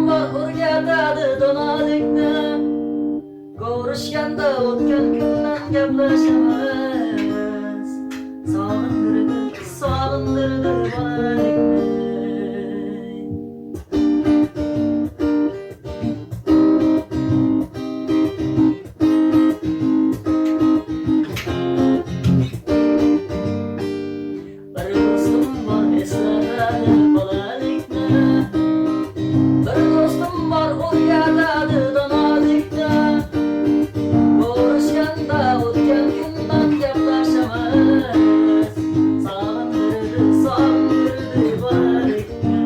var o'rgatadi donolikni. Ko'rishganda o'tgan kundan gaplashamiz. Sog'indirdi bolalikni. Bir do'stim bor eslatadi bolalikni. Bir do'stim bor o'rgatadi donolikni. Ko'rishganda o'tgan kundan gaplashamiz. Sog'indirdi bolalikni.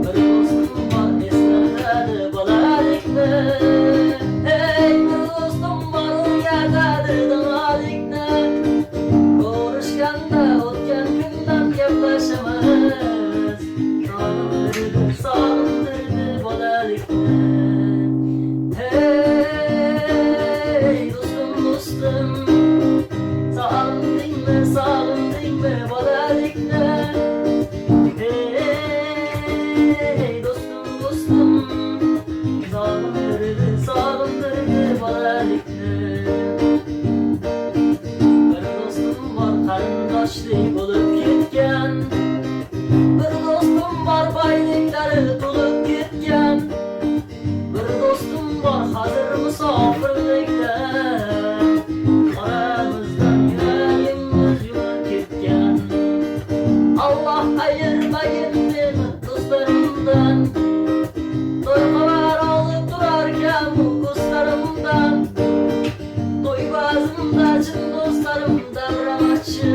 Bir do'stim bor eslatadi bolalikni. Ey bir do'stim bor o'rgatadi donolikni. Ko'rishganda o'tgan kundan gaplashamiz. Sog'indirdi bolalikni. Hey do'stim do'stim, sog'indingmi bolalikni? Hey do'stim do'stim, sog'indirdi bolalikni. Bir do'stim bor qarindoshlik bo'lib ketgan. Bir do'stim bor boyliklari to'lib ketgan. Bir do'stim bor hozir musofirlikda. Oramizdan yuragimiz yurib ketgan. Alloh ayirmagin meni do'stlarimdan. To'yxonar olib turarkan bu ko'zlarimdan. To'y bazmda chin do'stlarim davramoqchi.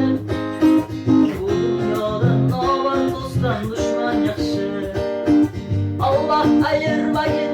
Bu dunyoda nomard do'stdan dushman yaxshi. Alloh ayirmagin